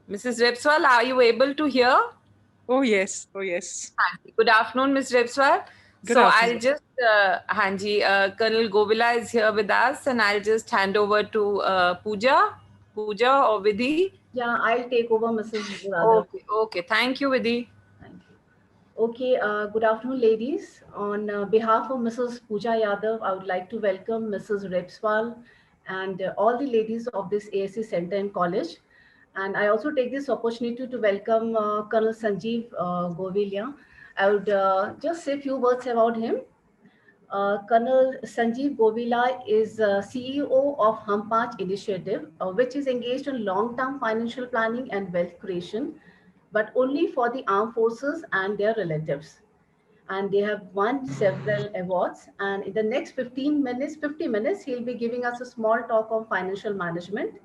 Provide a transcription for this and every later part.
Mrs. Repswal, are you able to hear? Oh, yes. Oh, yes. Good afternoon, Ms. Repswal. Good So I'll afternoon. just, Hanji, Colonel Govila is here with us, and I'll just hand over to Pooja or Vidhi. Yeah, I'll take over, Mrs. Radha. Okay. Thank you, Vidhi. Thank you. Okay, good afternoon, ladies. On behalf of Mrs. Pooja Yadav, I would like to welcome Mrs. Repswal and all the ladies of this ASC Center and College. And I also take this opportunity to welcome Colonel Sanjeev Govilia. I would just say a few words about him. Colonel Sanjeev Govila is CEO of Hampach Initiative, which is engaged in long-term financial planning and wealth creation, but only for the armed forces and their relatives. And they have won several awards. And in the next 50 minutes, he'll be giving us a small talk on financial management.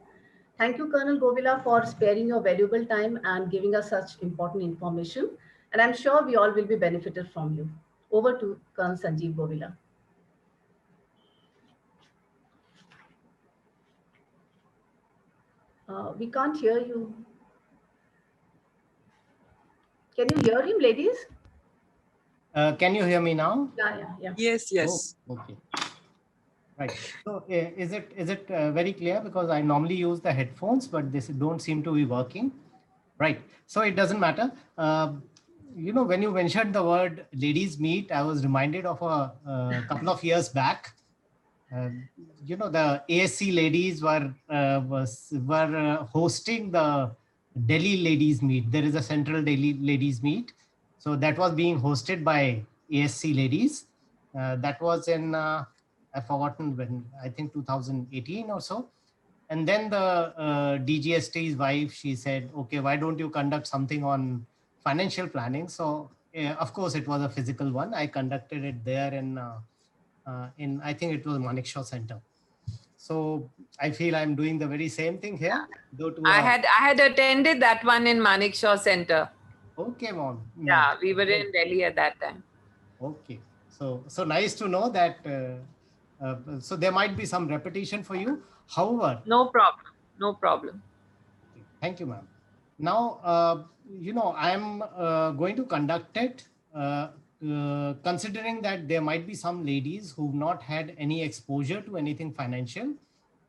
Thank you, Colonel Govila, for sparing your valuable time and giving us such important information. And I'm sure we all will be benefited from you. Over to Colonel Sanjeev Govila. We can't hear you. Can you hear him, ladies? Can you hear me now? Yeah. Yes, yes. Oh, okay. Right. So is it very clear? Because I normally use the headphones, but this don't seem to be working. Right. So it doesn't matter. When you mentioned the word ladies meet, I was reminded of a couple of years back. The ASC ladies were hosting the Delhi ladies meet. There is a central Delhi ladies meet. So that was being hosted by ASC ladies. That was in, I've forgotten when, I think 2018 or so. And then the DGST's wife, she said, okay, why don't you conduct something on financial planning? So of course it was a physical one. I conducted it there in I think it was Manekshaw Center. So I feel I'm doing the very same thing here. I had attended that one in Manekshaw Center. Okay, Mom. Yeah, we were in Delhi at that time. Okay, so nice to know that. So there might be some repetition for you. However, no problem. Okay. Thank you, ma'am. Now, I'm going to conduct it. Considering that there might be some ladies who've not had any exposure to anything financial.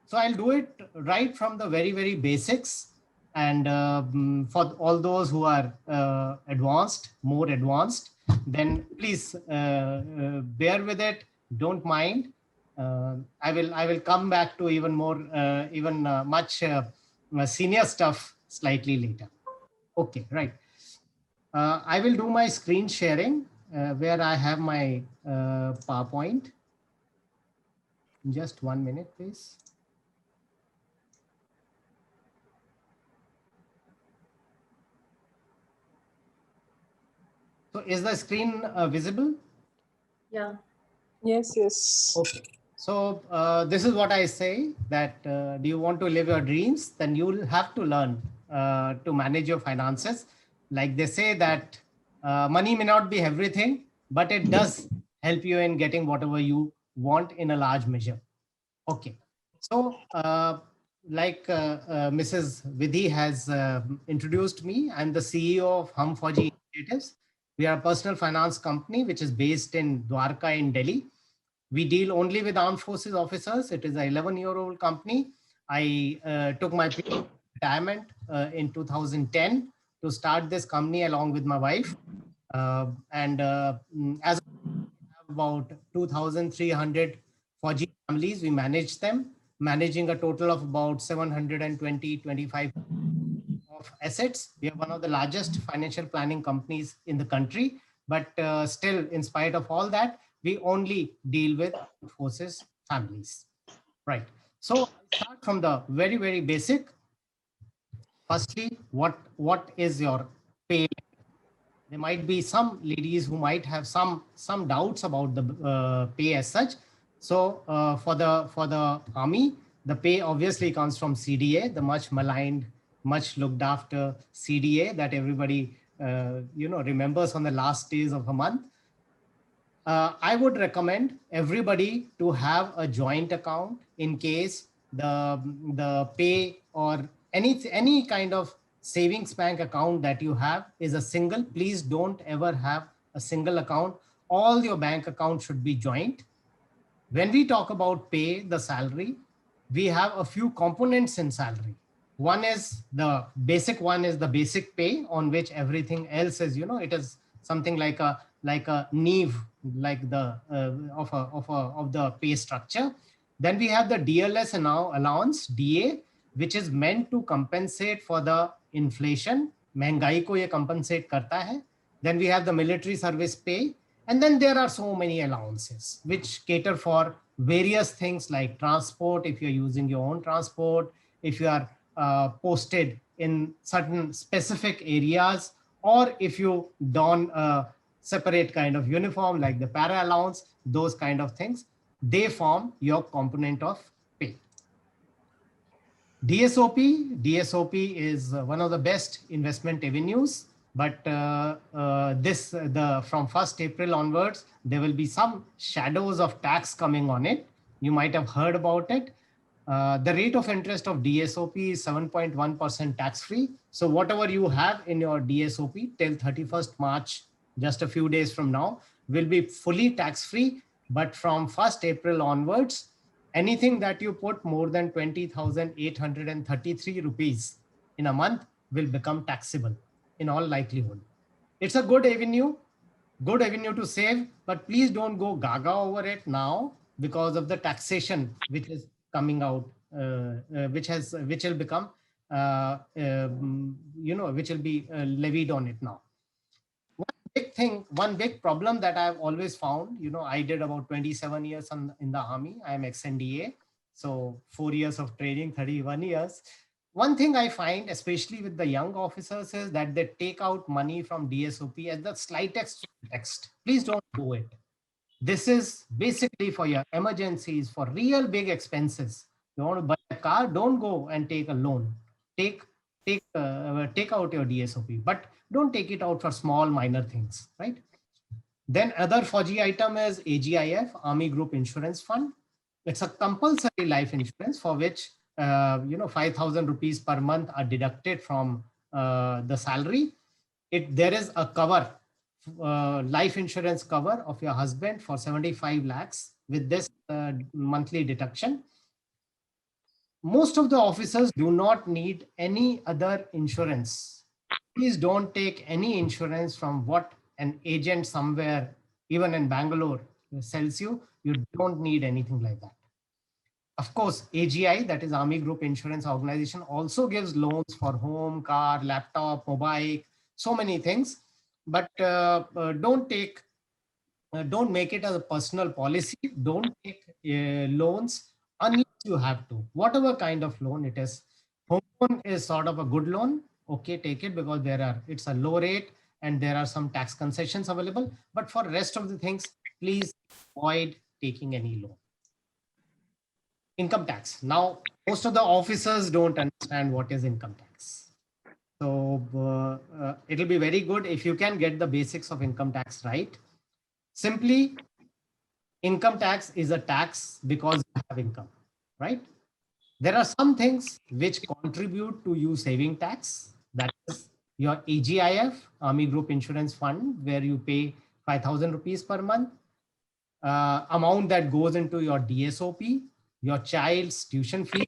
So I'll do it right from the very, very basics. And for all those who are more advanced, then please bear with it. Don't mind. I will come back to even more, much senior stuff slightly later. Okay, right. I will do my screen sharing where I have my PowerPoint. Just 1 minute, please. So is the screen visible? Yeah. Yes. Okay. So this is what I say, that do you want to live your dreams? Then you'll have to learn to manage your finances. Like they say that money may not be everything, but it does help you in getting whatever you want in a large measure. Okay. So Mrs. Vidhi has introduced me, I'm the CEO of Hum Fauji Initiatives. We are a personal finance company which is based in Dwarka in Delhi. We deal only with armed forces officers. It is an 11-year-old company. I took my retirement in 2010 to start this company along with my wife. As about 2,300 Fauji families, we manage them, managing a total of about 725 of assets. We are one of the largest financial planning companies in the country, but still, in spite of all that, we only deal with forces families, right? So I'll start from the very, very basic. Firstly, what is your pay? There might be some ladies who might have some doubts about the pay as such. So for the army, the pay obviously comes from CDA, the much maligned, much looked after CDA that everybody remembers on the last days of a month. I would recommend everybody to have a joint account in case the pay or any kind of savings bank account that you have is a single. Please don't ever have a single account. All your bank accounts should be joint. When we talk about pay, the salary, we have a few components in salary. One is the basic pay, on which everything else is, it is something like a neve, like the of the pay structure. Then we have the DLS allowance, DA, which is meant to compensate for the inflation. महंगाई को ये compensate करता है. Then we have the military service pay. And then there are so many allowances which cater for various things like transport, if you're using your own transport, if you are posted in certain specific areas, or if you don a separate kind of uniform like the para allowance, those kind of things, they form your component of pay. DSOP is one of the best investment avenues. But from 1st April onwards, there will be some shadows of tax coming on it. You might have heard about it. The rate of interest of DSOP is 7.1% tax-free. So whatever you have in your DSOP till 31st March, just a few days from now, will be fully tax-free. But from 1st April onwards, anything that you put more than 20,833 rupees in a month will become taxable. In all likelihood, it's a good avenue to save, but please don't go gaga over it now because of the taxation which is coming out, which will become, which will be levied on it now. One big problem that I've always found, I did about 27 years in the army. I am ex-NDA, so 4 years of training, 31 years. One thing I find, especially with the young officers, is that they take out money from DSOP as the slightest text. Please don't do it. This is basically for your emergencies, for real big expenses. You want to buy a car, don't go and take a loan. Take out your DSOP, but don't take it out for small minor things, right? Then other Fauji item is AGIF, Army Group Insurance Fund. It's a compulsory life insurance for which 5,000 rupees per month are deducted from the salary. There is a cover, life insurance cover of your husband for 75 lakhs with this monthly deduction. Most of the officers do not need any other insurance. Please don't take any insurance from what an agent somewhere, even in Bangalore, sells you. You don't need anything like that. Of course, AGI, that is Army Group Insurance Organization, also gives loans for home, car, laptop, mobile, so many things. But don't make it as a personal policy. Don't take loans unless you have to. Whatever kind of loan it is. Home loan is sort of a good loan. Okay, take it because it's a low rate and there are some tax concessions available. But for rest of the things, please avoid taking any loan. Income tax. Now, most of the officers don't understand what is income tax. So it'll be very good if you can get the basics of income tax right. Simply, income tax is a tax because you have income, right? There are some things which contribute to you saving tax. That is your AGIF, Army Group Insurance Fund, where you pay 5,000 rupees per month. Amount that goes into your DSOP, your child's tuition fee,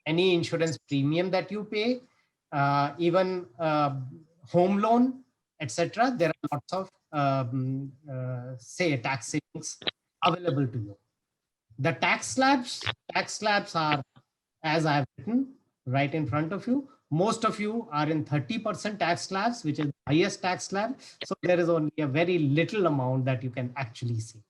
any insurance premium that you pay, even home loan, etc. There are lots of tax savings available to you. The tax slabs are, as I have written right in front of you. Most of you are in 30% tax slabs, which is the highest tax slab. So there is only a very little amount that you can actually save.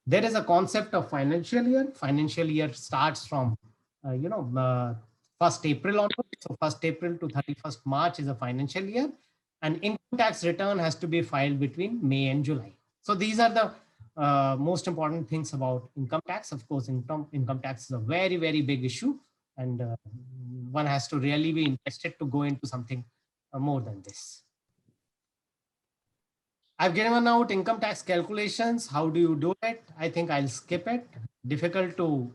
There is a concept of financial year. Financial year starts from, 1st April onwards. So 1st April to 31st March is a financial year. And income tax return has to be filed between May and July. So these are the most important things about income tax. Of course, income tax is a very, very big issue. And one has to really be interested to go into something more than this. I've given out income tax calculations. How do you do it? I think I'll skip it. Difficult to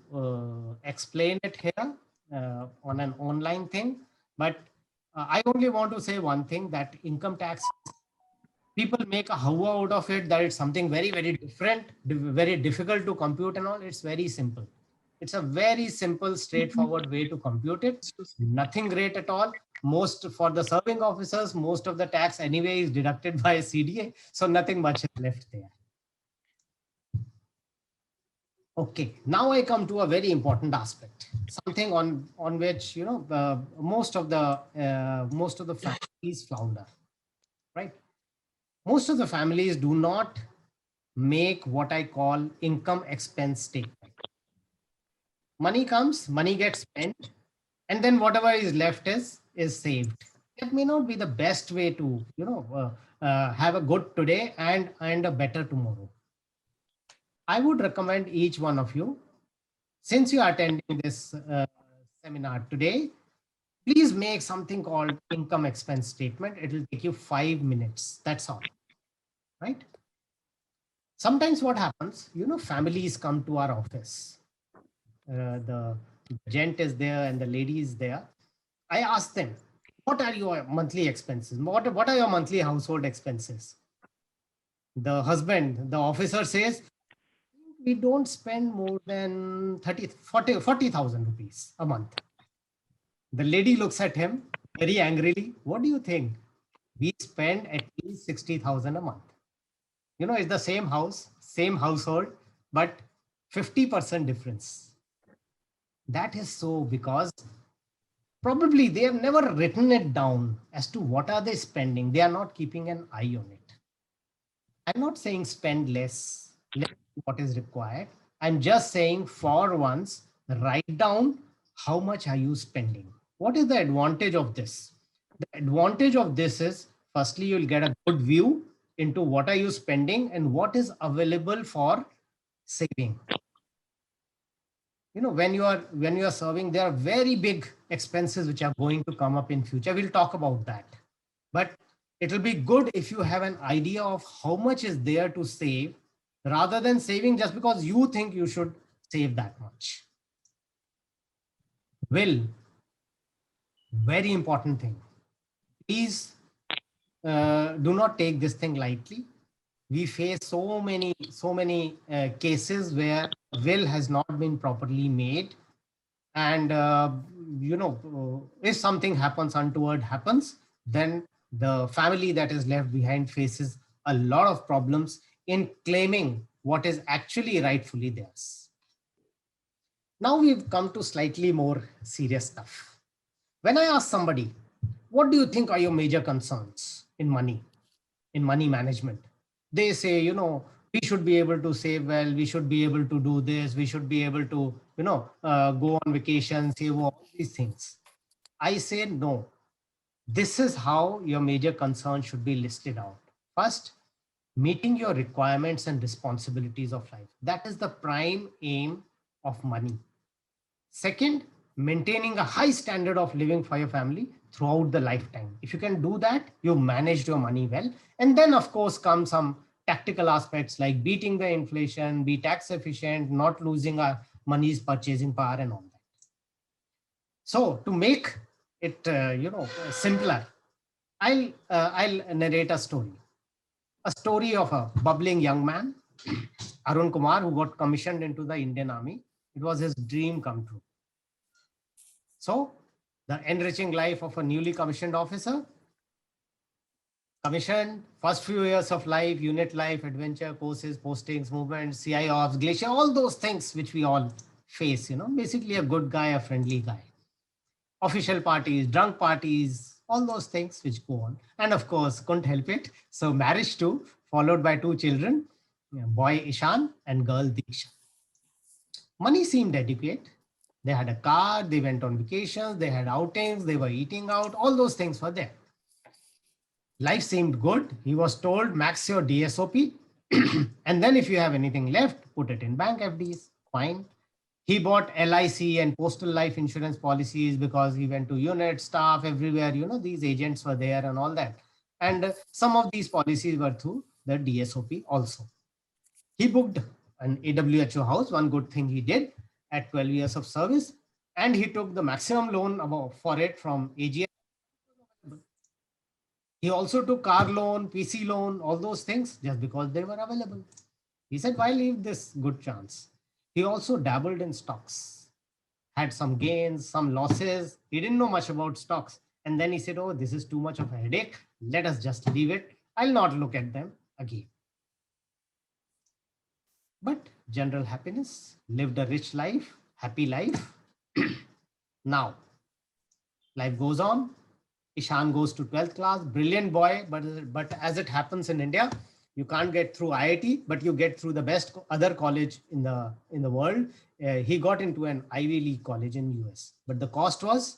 explain it here on an online thing. But I only want to say one thing, that income tax, people make a hawa out of it, that it's something very, very different, very difficult to compute and all. It's very simple. It's a very simple, straightforward way to compute it. Nothing great at all. Most for the serving officers, most of the tax anyway is deducted by CDA. So nothing much is left there. Okay, now I come to a very important aspect, something on which, you know, most of the families flounder, right? Most of the families do not make what I call income expense statement. Money comes, money gets spent, and then whatever is left is saved. That may not be the best way to, you know, have a good today and a better tomorrow. I would recommend each one of you, since you are attending this seminar today, please make something called income expense statement. It will take you 5 minutes. That's all, right? Sometimes what happens, you know, families come to our office. The gent is there and the lady is there. I ask them, what are your monthly expenses? What are your monthly household expenses? The husband, the officer says, we don't spend more than 40,000 rupees a month. The lady looks at him very angrily. What do you think? We spend at least 60,000 a month. You know, it's the same house, same household, but 50% difference. That is so because probably they have never written it down as to what are they spending. They are not keeping an eye on it. I'm not saying spend less what is required. I'm just saying for once, write down how much are you spending. What is the advantage of this? The advantage of this is, firstly, you'll get a good view into what are you spending and what is available for saving. You know, when you are serving, there are very big expenses which are going to come up in future. We'll talk about that. But it will be good if you have an idea of how much is there to save, rather than saving just because you think you should save that much. Will, very important thing. Please do not take this thing lightly. We face so many cases where will has not been properly made. And, you know, if something happens, untoward happens, then the family that is left behind faces a lot of problems in claiming what is actually rightfully theirs. Now we've come to slightly more serious stuff. When I ask somebody, what do you think are your major concerns in money management? They say, you know, we should be able to save well, we should be able to do this, we should be able to, you know, go on vacation, save all these things. I say, no, this is how your major concerns should be listed out. First, meeting your requirements and responsibilities of life. That is the prime aim of money. Second, maintaining a high standard of living for your family throughout the lifetime. If you can do that, you've managed your money well. And then of course come some tactical aspects like beating the inflation, be tax efficient, not losing our money's purchasing power and all that. So to make it, you know, simpler, I'll narrate a story of a bubbling young man, Arun Kumar, who got commissioned into the Indian Army. It was his dream come true. So the enriching life of a newly commissioned officer, commissioned, first few years of life, unit life, adventure, courses, postings, movements, CI ops, glacier, all those things which we all face, you know, basically a good guy, a friendly guy. Official parties, drunk parties, all those things which go on. And of course, couldn't help it. So marriage too, followed by 2 children, boy Ishan and girl Diksha. Money seemed adequate. They had a car, they went on vacations, they had outings, they were eating out, all those things were there. Life seemed good. He was told, max your DSOP. And then if you have anything left, put it in bank FDs, fine. He bought LIC and postal life insurance policies because he went to unit, staff, everywhere, you know, these agents were there and all that. And some of these policies were through the DSOP also. He booked an AWHO house, one good thing he did at 12 years of service, and he took the maximum loan for it from AGS, He also took car loan, PC loan, all those things just because they were available. He said, why leave this good chance? He also dabbled in stocks, had some gains, some losses. He didn't know much about stocks. And then he said, oh, this is too much of a headache. Let us just leave it. I'll not look at them again. But general happiness, lived a rich life, happy life. Now, life goes on. Ishan goes to 12th class, brilliant boy, but as it happens in India, you can't get through IIT, but you get through the best other college in the world. He got into an Ivy League college in US, but the cost was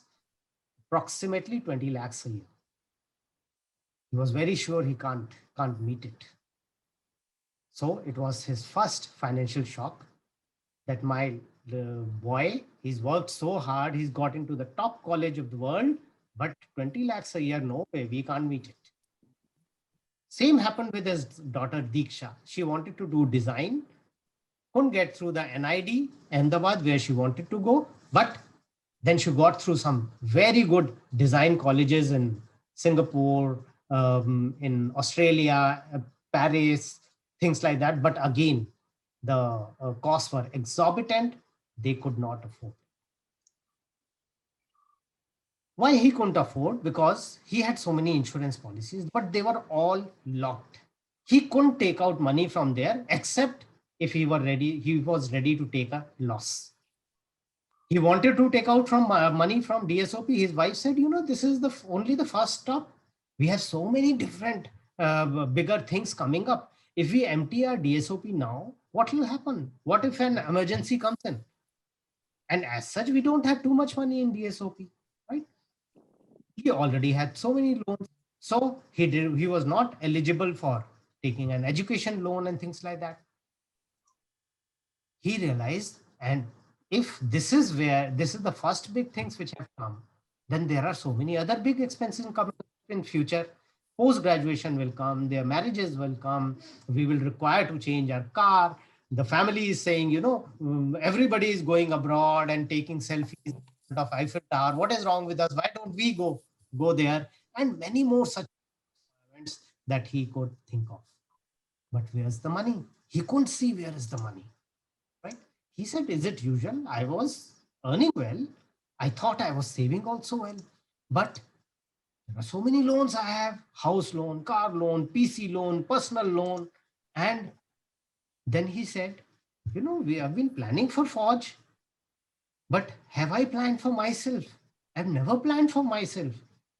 approximately 20 lakhs a year. He was very sure he can't meet it. So it was his first financial shock that my boy, he's worked so hard, he's got into the top college of the world, but 20 lakhs a year, no way, we can't meet it. Same happened with his daughter Diksha. She wanted to do design, couldn't get through the NID, Ahmedabad, where she wanted to go, but then she got through some very good design colleges in Singapore, in Australia, Paris, things like that. But again, the costs were exorbitant. They could not afford. Why he couldn't afford? Because he had so many insurance policies, but they were all locked. He couldn't take out money from there except if he was ready to take a loss. He wanted to take out from money from DSOP. His wife said, this is only the first stop. We have so many different bigger things coming up. If we empty our DSOP now, what will happen? What if an emergency comes in? And as such, we don't have too much money in DSOP, right? He already had so many loans. So he was not eligible for taking an education loan and things like that. He realized, and if this is the first big things which have come, then there are so many other big expenses coming in future. Post-graduation will come, their marriages will come, we will require to change our car. The family is saying, everybody is going abroad and taking selfies of Eiffel Tower. What is wrong with us? Why don't we go there? And many more such events that he could think of. But where's the money? He couldn't see where is the money, right? He said, is it usual? I was earning well. I thought I was saving also well, but there are so many loans I have: house loan, car loan, PC loan, personal loan. And then he said, we have been planning for Forge, but have I planned for myself? I've never planned for myself.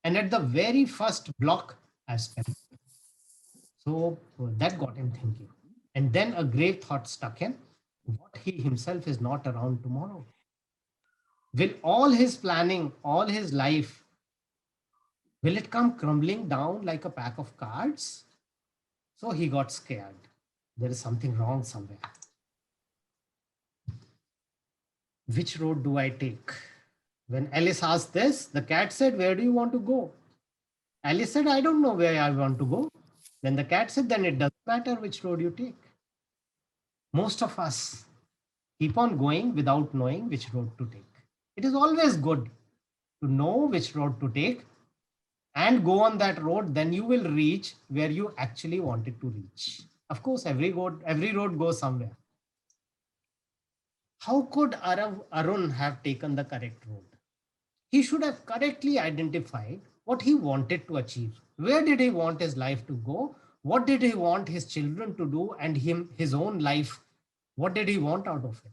And at the very first block, I spent. So that got him thinking. And then a grave thought struck him. What he himself is not around tomorrow? Will all his planning, all his life, will it come crumbling down like a pack of cards? So he got scared. There is something wrong somewhere. Which road do I take? When Alice asked this, the cat said, where do you want to go? Alice said, I don't know where I want to go. Then the cat said, then it doesn't matter which road you take. Most of us keep on going without knowing which road to take. It is always good to know which road to take and go on that road. Then you will reach where you actually wanted to reach. Of course, every road goes somewhere. How could Arun have taken the correct road? He should have correctly identified what he wanted to achieve. Where did he want his life to go? What did he want his children to do, and his own life? What did he want out of it?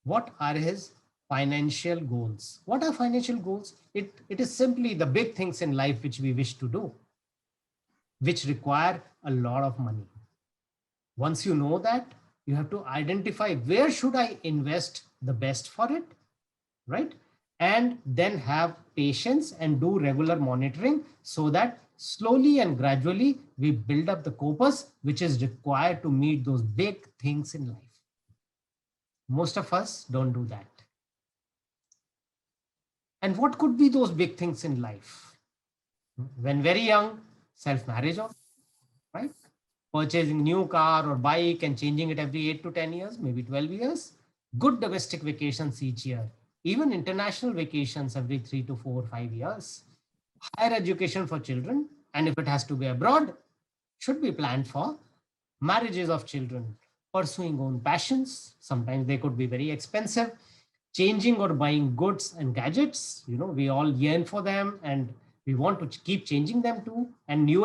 What are his financial goals? What are financial goals? It is simply the big things in life which we wish to do, which require a lot of money. Once you know that, you have to identify where should I invest the best for it, right? And then have patience and do regular monitoring so that slowly and gradually we build up the corpus which is required to meet those big things in life. Most of us don't do that. And what could be those big things in life? When very young, self-marriage, right? Purchasing new car or bike and changing it every 8 to 10 years, maybe 12 years. Good domestic vacations each year. Even international vacations every 3 to 4 or 5 years. Higher education for children And if it has to be abroad, should be planned for. Marriages of children, pursuing own passions. Sometimes they could be very expensive. Changing or buying goods and gadgets. We all yearn for them and we want to keep changing them too. And new,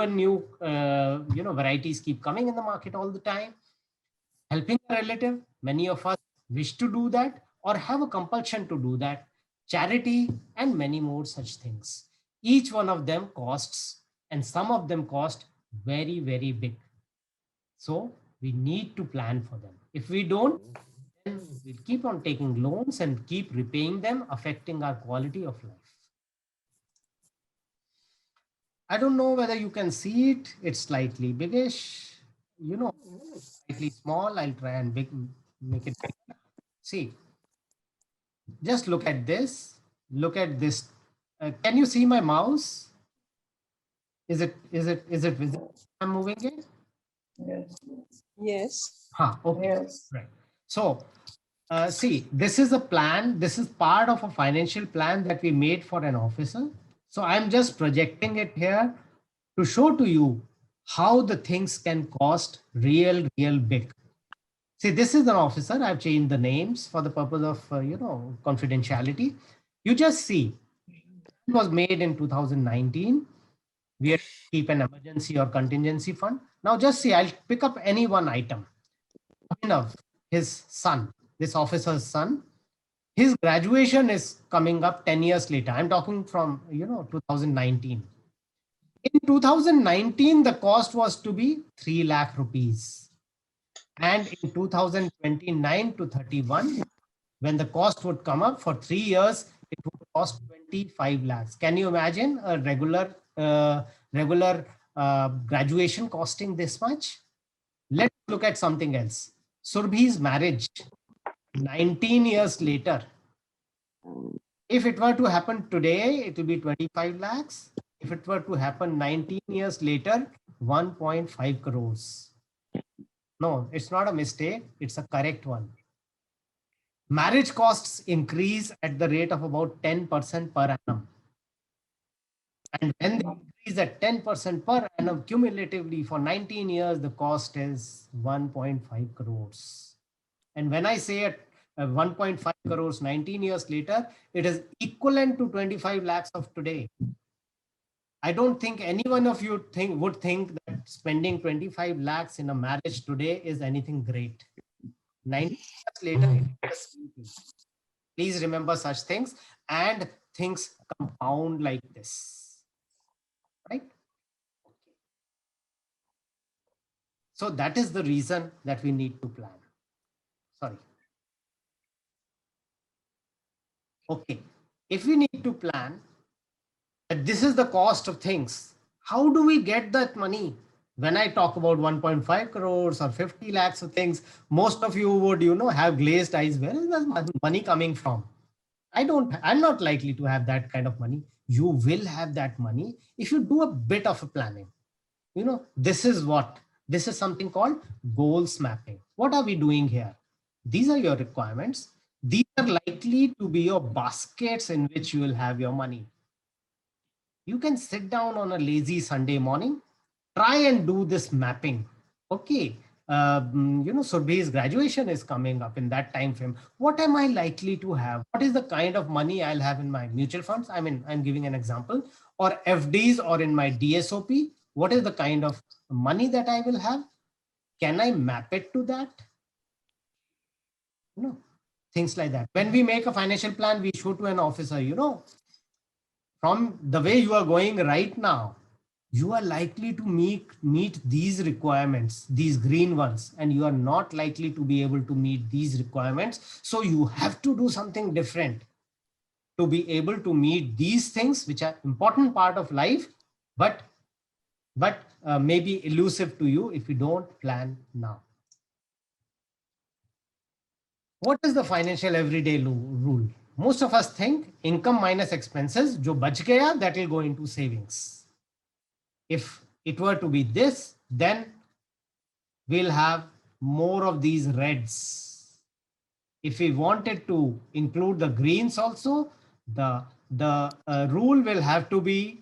varieties keep coming in the market all the time. Helping a relative. Many of us wish to do that or have a compulsion to do that. Charity and many more such things. Each one of them costs, and some of them cost very, very big. So we need to plan for them. If we don't, then we'll keep on taking loans and keep repaying them, affecting our quality of life. I don't know whether you can see it. It's slightly biggish, slightly small. I'll try and make it bigger. See, just look at this. Look at this. Can you see my mouse? Is it visible? I'm moving it. Yes. Okay. Yes. Right. So, see, this is a plan. This is part of a financial plan that we made for an officer. So I'm just projecting it here to show to you how the things can cost real big. See, this is an officer. I've changed the names for the purpose of, confidentiality. You just see, it was made in 2019. We keep an emergency or contingency fund. Now just see, I'll pick up any one item. His son, this officer's son, his graduation is coming up 10 years later. I'm talking from, 2019. In 2019, the cost was to be 3 lakh rupees. And in 2029 to 31, when the cost would come up for 3 years, it would cost 25 lakhs. Can you imagine a regular graduation costing this much? Let's look at something else. Surbhi's marriage, 19 years later. If it were to happen today, it will be 25 lakhs. If it were to happen 19 years later, 1.5 crores. No, it's not a mistake. It's a correct one. Marriage costs increase at the rate of about 10% per annum. And when they increase at 10% per annum cumulatively for 19 years, the cost is 1.5 crores. And when I say at 1.5 crores 19 years later, it is equivalent to 25 lakhs of today. I don't think any one of you would think that spending 25 lakhs in a marriage today is anything great. 19 years later, please remember such things, and things compound like this, right? So that is the reason that we need to plan. Sorry. Okay, if we need to plan that this is the cost of things, how do we get that money? When I talk about 1.5 crores or 50 lakhs of things, most of you would, have glazed eyes. Where is the money coming from? I'm not likely to have that kind of money. You will have that money if you do a bit of a planning. This is something called goals mapping. What are we doing here? These are your requirements. These are likely to be your baskets in which you will have your money. You can sit down on a lazy Sunday morning, try and do this mapping. Okay, Surbhi's graduation is coming up in that time frame. What am I likely to have? What is the kind of money I'll have in my mutual funds? I mean, I'm giving an example, or FDs, or in my DSOP. What is the kind of money that I will have? Can I map it to that? Things like that. When we make a financial plan, we show to an officer, from the way you are going right now, you are likely to meet these requirements, these green ones, and you are not likely to be able to meet these requirements. So you have to do something different to be able to meet these things, which are important part of life, but may be elusive to you if you don't plan now. What is the financial everyday rule? Most of us think income minus expenses, jo bach gaya, that will go into savings. If it were to be this, then we'll have more of these reds. If we wanted to include the greens also, the rule will have to be,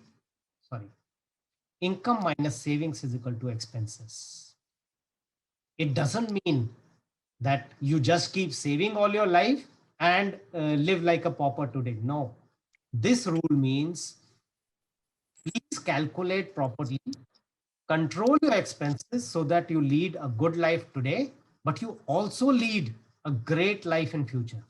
income minus savings is equal to expenses. It doesn't mean that you just keep saving all your life and live like a pauper today. No, this rule means please calculate properly, control your expenses so that you lead a good life today, but you also lead a great life in future.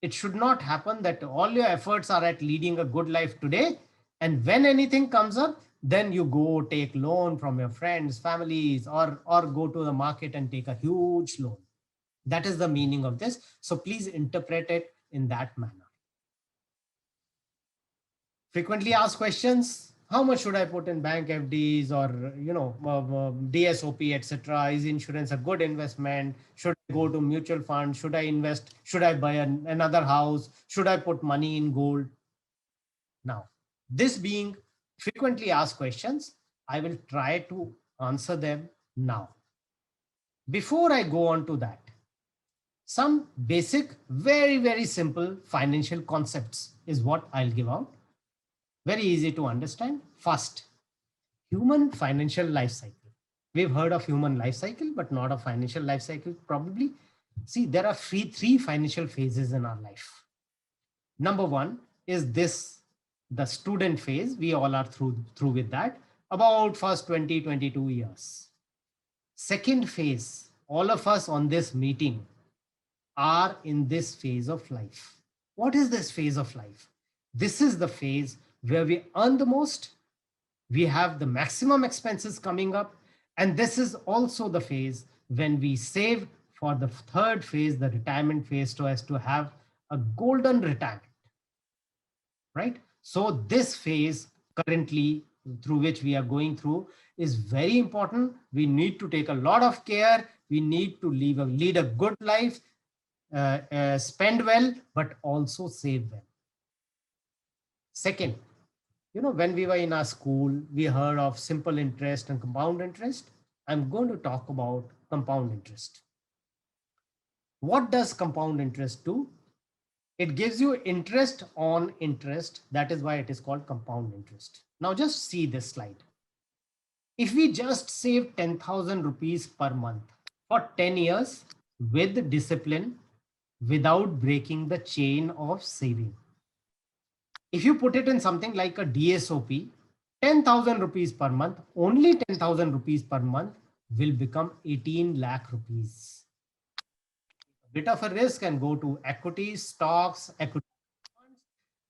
It should not happen that all your efforts are at leading a good life today, and when anything comes up, then you go take loan from your friends, families, or go to the market and take a huge loan. That is the meaning of this. So please interpret it in that manner. Frequently asked questions: how much should I put in bank FDs or DSOP, etc.? Is insurance a good investment? Should I go to mutual fund? Should I invest? Should I buy another house? Should I put money in gold? Now, this being frequently asked questions, I will try to answer them now. Before I go on to that, some basic, very, very simple financial concepts is what I'll give out. Very easy to understand. First, human financial life cycle. We've heard of human life cycle, but not a financial life cycle probably. See, there are three financial phases in our life. Number one is this, the student phase. We all are through with that, about first 22 years. Second phase, all of us on this meeting are in this phase of life. What is this phase of life? This is the phase where we earn the most, we have the maximum expenses coming up, and this is also the phase when we save for the third phase, the retirement phase, so as to have a golden retirement, right? So this phase currently through which we are going through is very important. We need to take a lot of care. We need to lead a good life, spend well, but also save well. Second, when we were in our school, we heard of simple interest and compound interest. I'm going to talk about compound interest. What does compound interest do? It gives you interest on interest. That is why it is called compound interest. Now just see this slide. If we just save 10,000 rupees per month for 10 years with discipline, without breaking the chain of saving, if you put it in something like a DSOP, 10,000 rupees per month, only 10,000 rupees per month will become 18 lakh rupees. A bit of a risk and go to equities, stocks, equity funds.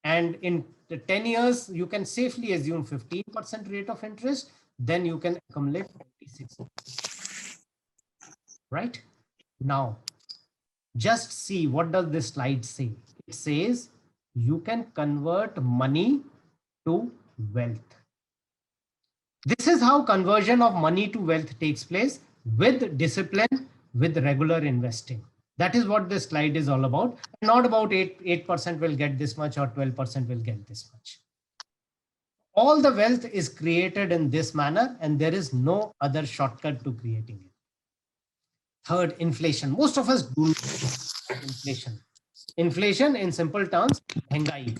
And in the 10 years, you can safely assume 15% rate of interest. Then you can accumulate 26. Right? Now, just see what does this slide say. It says, you can convert money to wealth. This is how conversion of money to wealth takes place, with discipline, with regular investing. That is what this slide is all about. Not about 8% will get this much or 12% will get this much. All the wealth is created in this manner, and there is no other shortcut to creating it. Third, inflation. Most of us do inflation. Inflation in simple terms, महंगाई.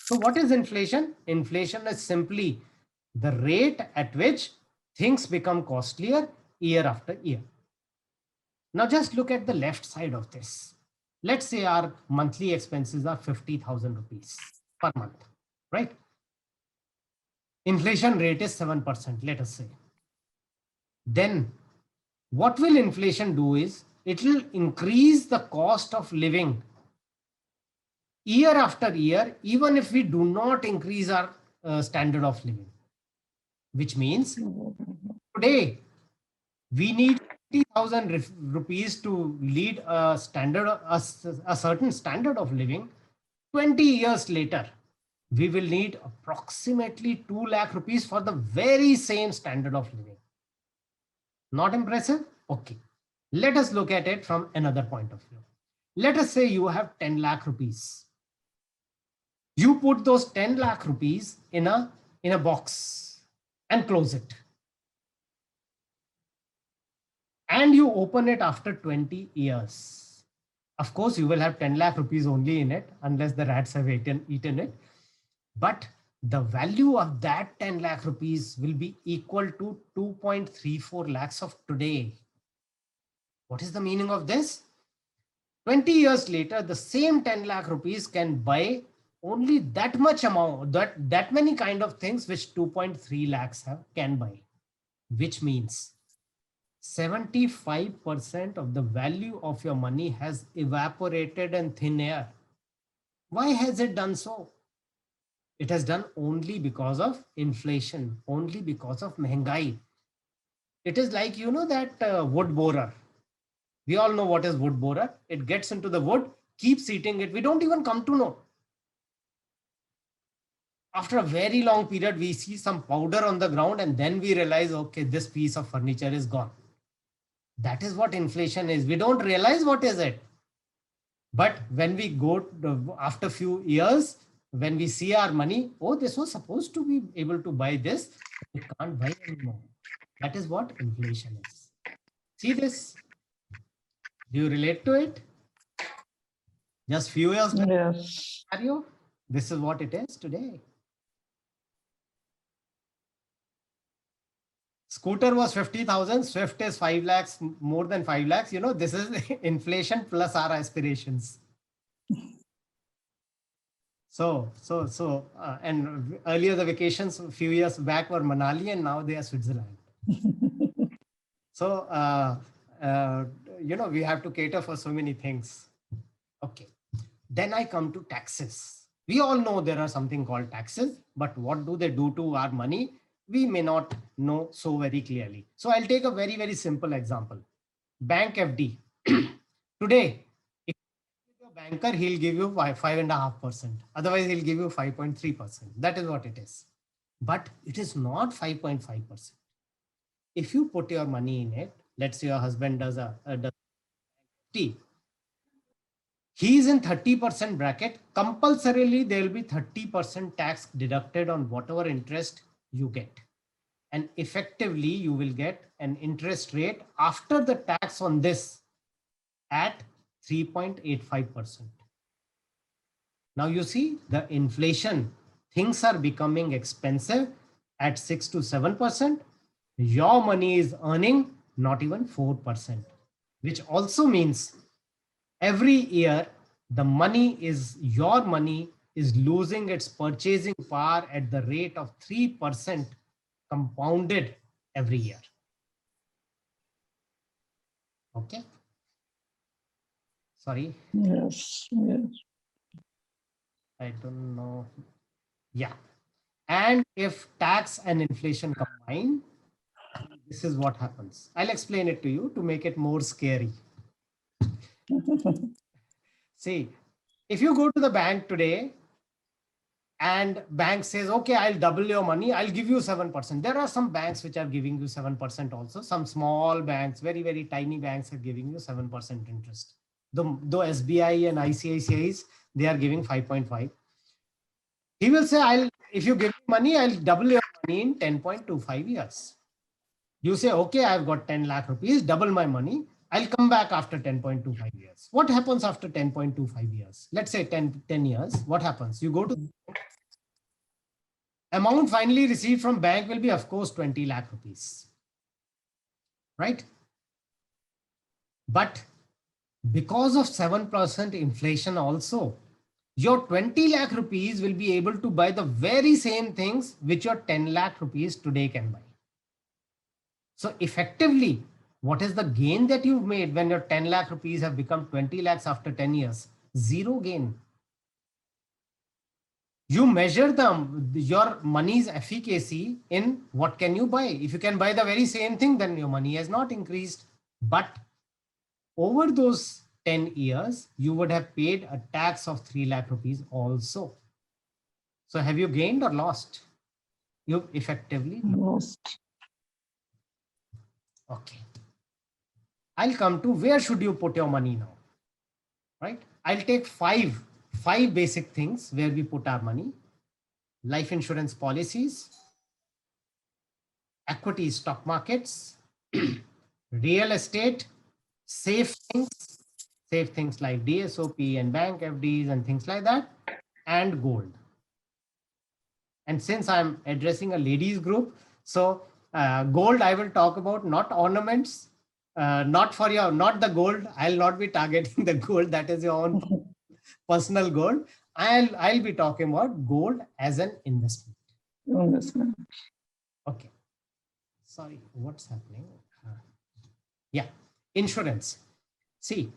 So what is inflation? Inflation is simply the rate at which things become costlier year after year. Now just look at the left side of this. Let's say our monthly expenses are 50,000 rupees per month, right? Inflation rate is 7%, let us say. Then what will inflation do is, it will increase the cost of living year after year, even if we do not increase our standard of living. Which means today we need 50,000 rupees to lead a certain standard of living. 20 years later, we will need approximately 2 lakh rupees for the very same standard of living. Not impressive? Okay. Let us look at it from another point of view. Let us say you have 10 lakh rupees. You put those 10 lakh rupees in a box and close it. And you open it after 20 years. Of course, you will have 10 lakh rupees only in it, unless the rats have eaten it. But the value of that 10 lakh rupees will be equal to 2.34 lakhs of today. What is the meaning of this? 20 years later, the same 10 lakh rupees can buy only that much amount, that many kind of things which 2.3 lakhs can buy, which means 75% of the value of your money has evaporated in thin air. Why has it done so? It has done only because of inflation, only because of महंगाई. It is like, you know, that wood borer. We all know what is wood borer. It gets into the wood, keeps eating it. We don't even come to know. After a very long period, we see some powder on the ground and then we realize, okay, this piece of furniture is gone. That is what inflation is. We don't realize what is it. But when we go after a few years, when we see our money, oh, this was supposed to be able to buy this, it can't buy anymore. That is what inflation is. See this? Do you relate to it? Just few years back, Yes. this is what it is today. Scooter was 50,000, Swift is 5 lakhs, more than 5 lakhs. You know, this is inflation plus our aspirations. And earlier the vacations a few years back were Manali and now they are Switzerland. So, you know, we have to cater for so many things. Okay. Then I come to taxes. We all know there are something called taxes, but what do they do to our money? We may not know so very clearly. So I'll take a very, very simple example. Bank FD. Today, if you're a banker, he'll give you 5.5%. Otherwise, he'll give you 5.3%. That is what it is. But it is not 5.5%. If you put your money in it, let's say your husband does FD, he is in 30% bracket. Compulsorily, there will be 30% tax deducted on whatever interest you get. And effectively, you will get an interest rate after the tax on this at 3.85%. Now you see the inflation, things are becoming expensive at 6 to 7%. Your money is earning not even 4%, which also means every year the money is, your money is losing its purchasing power at the rate of 3% compounded every year. Okay. Sorry. Yes. Yes. I don't know. Yeah. And if tax and inflation combine, this is what happens. I'll explain it to you to make it more scary. See, if you go to the bank today and bank says, okay, I'll double your money, I'll give you 7%. There are some banks which are giving you 7% also. Some small banks, very, very tiny banks are giving you 7% interest. Though SBI and ICICIs, they are giving 5.5. He will say, if you give me money, I'll double your money in 10.25 years. You say, okay, I've got 10 lakh rupees, double my money. I'll come back after 10.25 years. What happens after 10.25 years? Let's say 10 years. What happens? You go to amount finally received from bank will be, of course, 20 lakh rupees. Right? But because of 7% inflation also, your 20 lakh rupees will be able to buy the very same things which your 10 lakh rupees today can buy. So effectively, what is the gain that you've made when your 10 lakh rupees have become 20 lakhs after 10 years? Zero gain. You measure your money's efficacy in what can you buy. If you can buy the very same thing, then your money has not increased. But over those 10 years, you would have paid a tax of 3 lakh rupees also. So have you gained or lost? You've effectively Lost. Okay. I'll come to where should you put your money now, right? I'll take five basic things where we put our money: life insurance policies, equity stock markets, real estate, safe things like DSOP and bank FDs and things like that, and gold. And since I'm addressing a ladies group, so gold I will talk about, not ornaments, not the gold. I'll not be targeting the gold. That is your own personal gold. I'll be talking about gold as an investment. Investment. Okay. Sorry, what's happening? Yeah, insurance. See,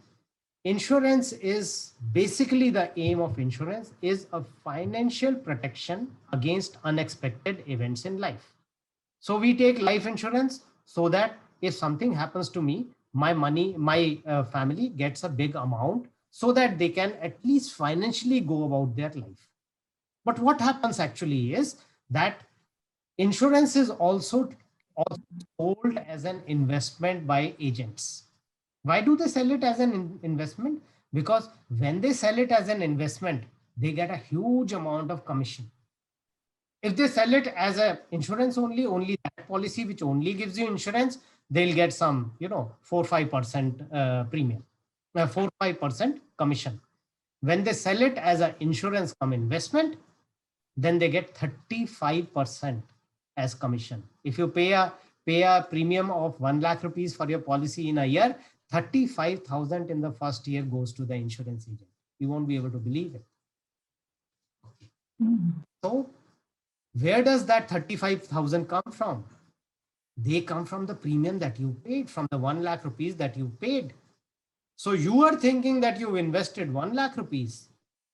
insurance is basically the aim of insurance is a financial protection against unexpected events in life. So we take life insurance so that if something happens to me, my money, my family gets a big amount so that they can at least financially go about their life. But what happens actually is that insurance is also sold as an investment by agents. Why do they sell it as an investment? Because when they sell it as an investment, they get a huge amount of commission. If they sell it as a insurance only that policy which only gives you insurance, they'll get some, 4-5% premium, 4-5% commission. When they sell it as an insurance come investment, then they get 35% as commission. If you pay a premium of 1 lakh rupees for your policy in a year, 35,000 in the first year goes to the insurance agent. You won't be able to believe it. So where does that 35,000 come from? They come from the premium that you paid, from the 1 lakh rupees that you paid. So you are thinking that you invested 1 lakh rupees.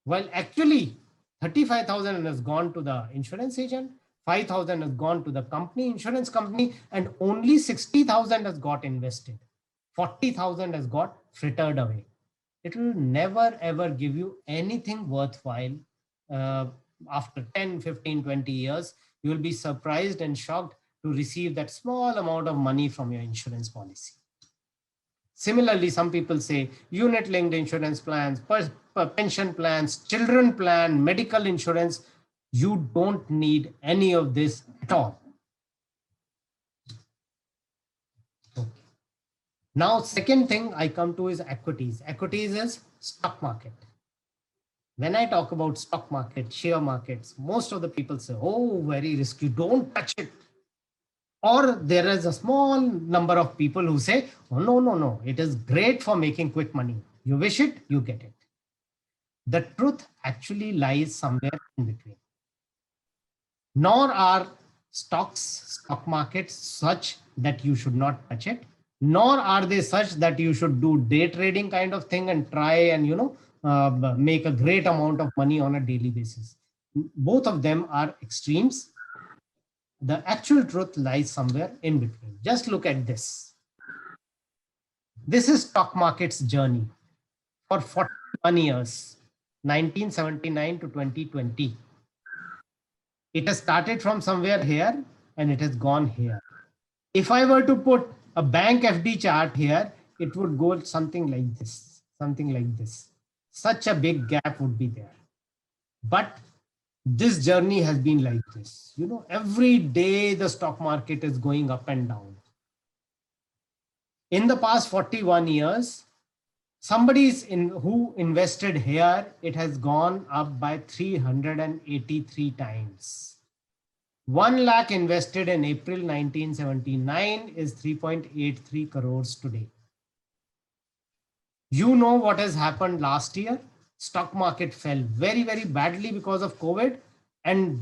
Well, actually 35,000 has gone to the insurance agent, 5,000 has gone to the company, insurance company, and only 60,000 has got invested. 40,000 has got frittered away. It will never ever give you anything worthwhile. After 10, 15, 20 years, you will be surprised and shocked to receive that small amount of money from your insurance policy. Similarly, some people say unit-linked insurance plans, pension plans, children plan, medical insurance. You don't need any of this at all. Okay. Now, second thing I come to is equities. Equities is stock market. When I talk about stock market, share markets, most of the people say, oh, very risky, don't touch it. Or there is a small number of people who say, oh, no, it is great for making quick money. You wish it, you get it. The truth actually lies somewhere in between. Nor are stock markets such that you should not touch it, nor are they such that you should do day trading kind of thing and try and, make a great amount of money on a daily basis. Both of them are extremes. The actual truth lies somewhere in between. Just look at this. This is stock market's journey for 41 years, 1979 to 2020. It has started from somewhere here and it has gone here. If I were to put a bank FD chart here, it would go something like this, something like this. Such a big gap would be there. But this journey has been like this. Every day the stock market is going up and down. In the past 41 years, who invested here, it has gone up by 383 times. 1 lakh invested in April 1979 is 3.83 crores today. You know what has happened last year? Stock market fell very, very badly because of COVID.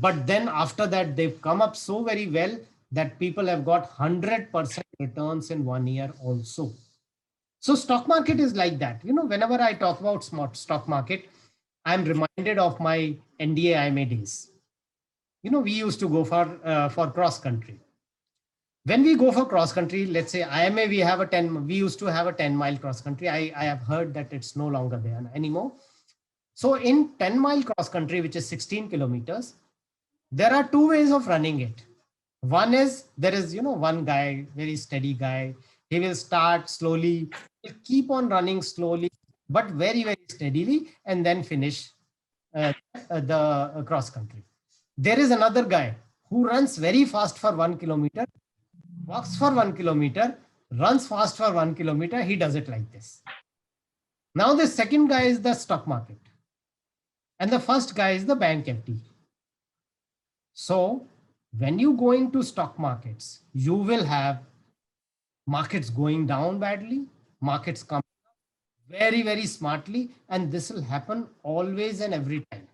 But then after that, they've come up so very well that people have got 100% returns in 1 year also. So stock market is like that. Whenever I talk about stock market, I'm reminded of my NDA IMA days. We used to go for cross country. When we go for cross country, let's say IMA, we used to have a 10-mile cross country. I have heard that it's no longer there anymore. So in 10-mile cross country, which is 16 kilometers, there are two ways of running it. One is there is, one guy, very steady guy. He will start slowly, he'll keep on running slowly, but very, very steadily, and then finish the cross country. There is another guy who runs very fast for 1 kilometer, walks for 1 kilometer, runs fast for 1 kilometer. He does it like this. Now the second guy is the stock market. And the first guy is the bank FD. So when you go into stock markets, you will have markets going down badly, markets come very, very smartly, and this will happen always and every time.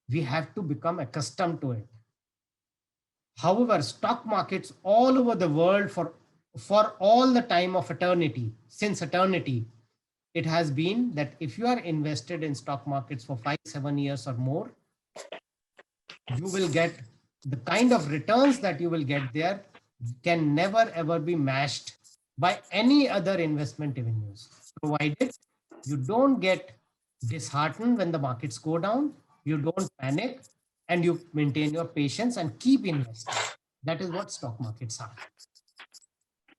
We have to become accustomed to it. However, stock markets all over the world for all the time of eternity, since eternity, it has been that if you are invested in stock markets for 5-7 years or more, you will get the kind of returns that you will get there can never ever be matched by any other investment avenues, provided you don't get disheartened when the markets go down, you don't panic, and you maintain your patience and keep investing. That is what stock markets are.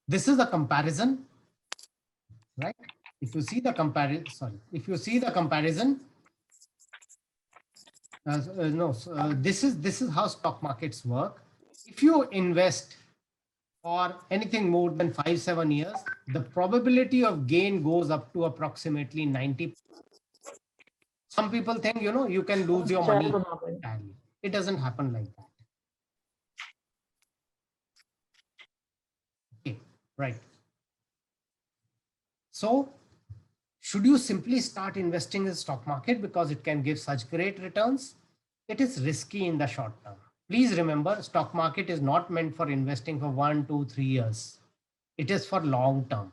This is a comparison, right? If you see the comparison, this is how stock markets work. If you invest for anything more than 5-7 years, the probability of gain goes up to approximately 90%. Some people think, you can lose your money entirely. It doesn't happen like that. Okay, right. So should you simply start investing in the stock market because it can give such great returns? It is risky in the short term. Please remember, stock market is not meant for investing for 1, 2, 3 years. It is for long term.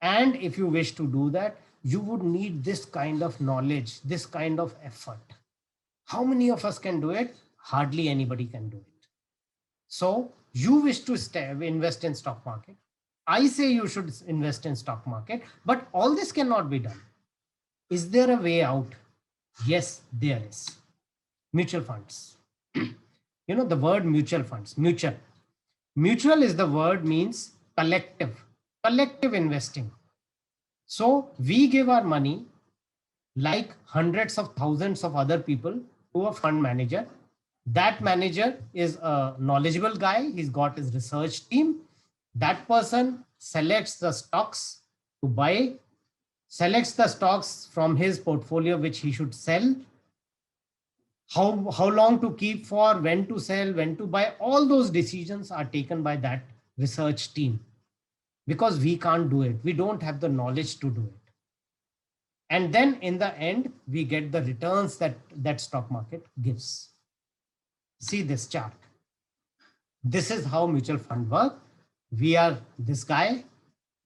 And if you wish to do that, you would need this kind of knowledge, this kind of effort. How many of us can do it? Hardly anybody can do it. So you wish to invest in stock market. I say you should invest in stock market, but all this cannot be done. Is there a way out? Yes, there is. Mutual funds. The word mutual funds, mutual is the word means collective investing. So we give our money like hundreds of thousands of other people to a fund manager. That manager is a knowledgeable guy. He's got his research team. That person selects the stocks to buy, selects the stocks from his portfolio which he should sell, how long to keep for, when to sell, when to buy. All those decisions are taken by that research team, because we can't do it. We don't have the knowledge to do it. And then in the end, we get the returns that stock market gives. See this chart. This is how mutual fund work. We are this guy.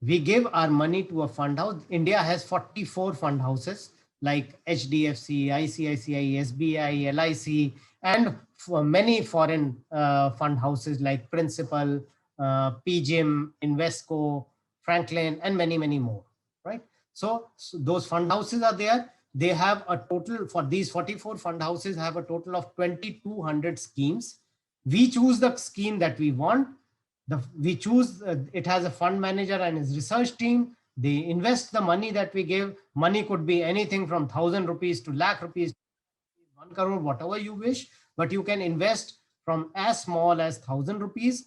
We give our money to a fund house. India has 44 fund houses like HDFC, ICICI, SBI, LIC, and for many foreign fund houses like Principal, PGIM, Invesco, Franklin, and many, many more, right? So those fund houses are there. They have a total, for these 44 fund houses, have a total of 2,200 schemes. We choose the scheme that we want. We choose, it has a fund manager and his research team. They invest the money that we give. Money could be anything from 1,000 rupees to lakh rupees, 1 crore, whatever you wish, but you can invest from as small as 1,000 rupees.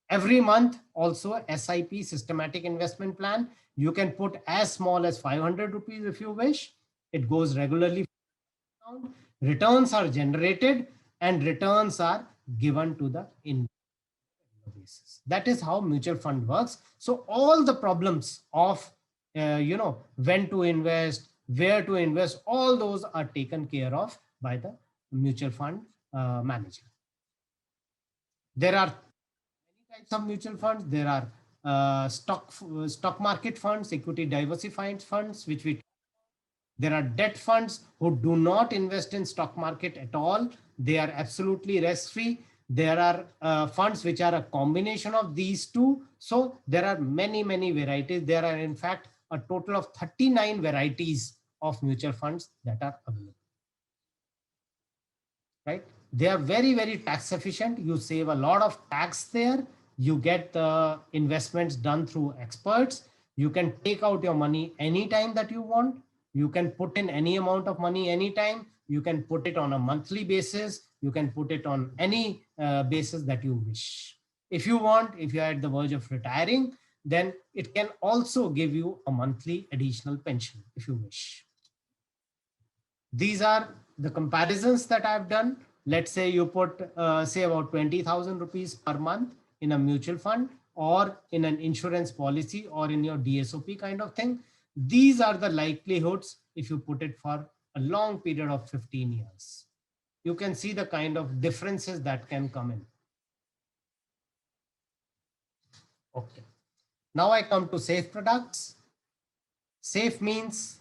Every month, also SIP, systematic investment plan. You can put as small as 500 rupees if you wish. It goes regularly. Returns are generated and returns are given to the investor. That is how mutual fund works. So all the problems of, when to invest, where to invest, all those are taken care of by the mutual fund manager. There are many types of mutual funds. There are stock market funds, equity diversified funds, there are debt funds who do not invest in stock market at all. They are absolutely risk-free. There are funds which are a combination of these two. So there are many, many varieties. There are in fact a total of 39 varieties of mutual funds that are available. Right? They are very, very tax efficient. You save a lot of tax there. You get the investments done through experts. You can take out your money anytime that you want. You can put in any amount of money anytime. You can put it on a monthly basis. You can put it on any basis that you wish. If you want, if you're at the verge of retiring, then it can also give you a monthly additional pension if you wish. These are the comparisons that I've done let's say you put, say about 20,000 rupees per month in a mutual fund or in an insurance policy or in your DSOP kind of thing. These are the likelihoods if you put it for a long period of 15 years. You can see the kind of differences that can come in. Okay. Now I come to safe products. Safe means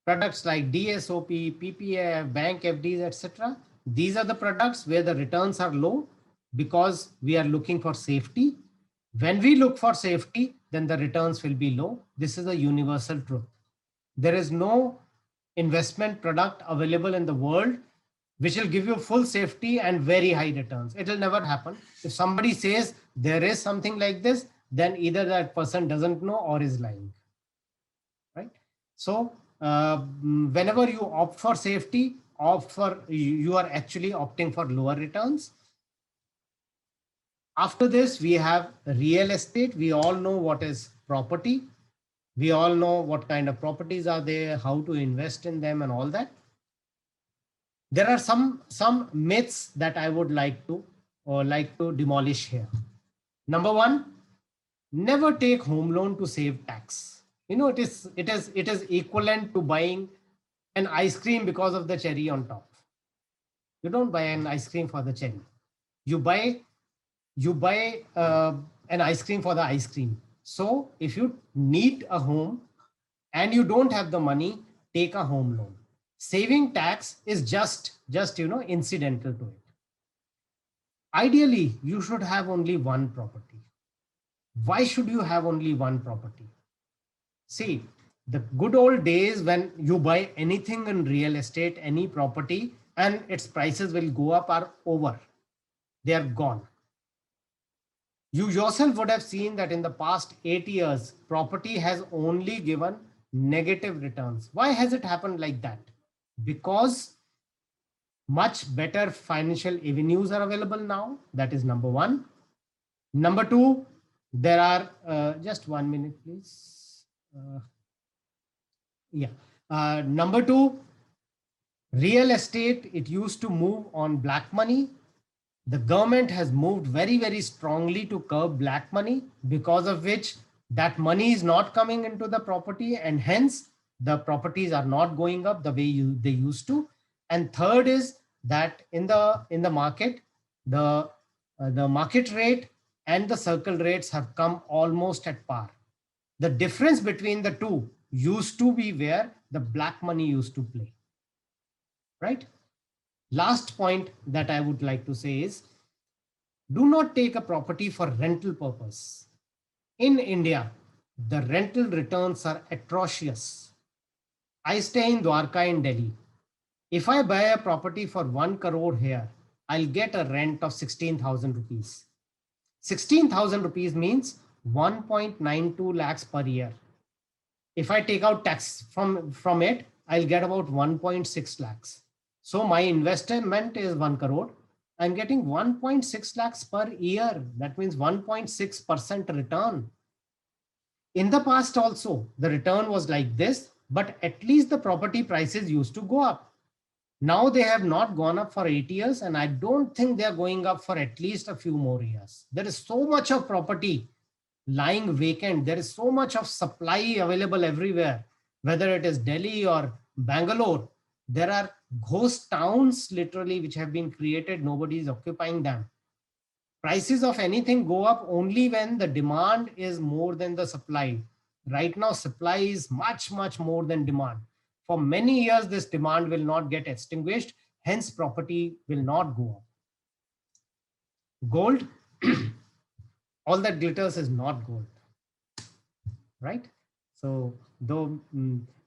products like DSOP, PPF, bank FDs, etc. These are the products where the returns are low because we are looking for safety. When we look for safety, then the returns will be low. This is a universal truth. There is no investment product available in the world which will give you full safety and very high returns. It will never happen. If somebody says there is something like this, then either that person doesn't know or is lying, right? So whenever you opt for safety, you are actually opting for lower returns. After this, we have real estate. We all know what is property. We all know what kind of properties are there, how to invest in them and all that. There are some myths that I would like to demolish here. Number one, never take home loan to save tax. You know, it is equivalent to buying an ice cream because of the cherry on top. You don't buy an ice cream for the cherry. You buy an ice cream for the ice cream. So if you need a home and you don't have the money, take a home loan. Saving tax is just incidental to it. Ideally, you should have only one property. Why should you have only one property? See, the good old days when you buy anything in real estate, any property, and its prices will go up are over. They are gone. You yourself would have seen that in the past 8 years, property has only given negative returns. Why has it happened like that? Because much better financial avenues are available now. That is number one. Number two, there are, just 1 minute, please. Number two, real estate, it used to move on black money. The government has moved very, very strongly to curb black money, because of which that money is not coming into the property, and hence the properties are not going up the way they used to. And third is that in the market, the market rate and the circle rates have come almost at par. The difference between the two used to be where the black money used to play, right? Last point that I would like to say is, do not take a property for rental purpose. In India, the rental returns are atrocious. I stay in Dwarka in Delhi. If I buy a property for 1 crore here, I'll get a rent of 16,000 rupees. 16,000 rupees means 1.92 lakhs per year. If I take out tax from it, I'll get about 1.6 lakhs. So my investment is 1 crore. I'm getting 1.6 lakhs per year. That means 1.6% return. In the past also, the return was like this, but at least the property prices used to go up. Now they have not gone up for 8 years, and I don't think they're going up for at least a few more years. There is so much of property lying vacant. There is so much of supply available everywhere, whether it is Delhi or Bangalore. There are ghost towns literally which have been created. Nobody is occupying them. Prices of anything go up only when the demand is more than the supply. Right now, supply is much, much more than demand. For many years, this demand will not get extinguished. Hence, property will not go up. Gold, all that glitters is not gold, right? So though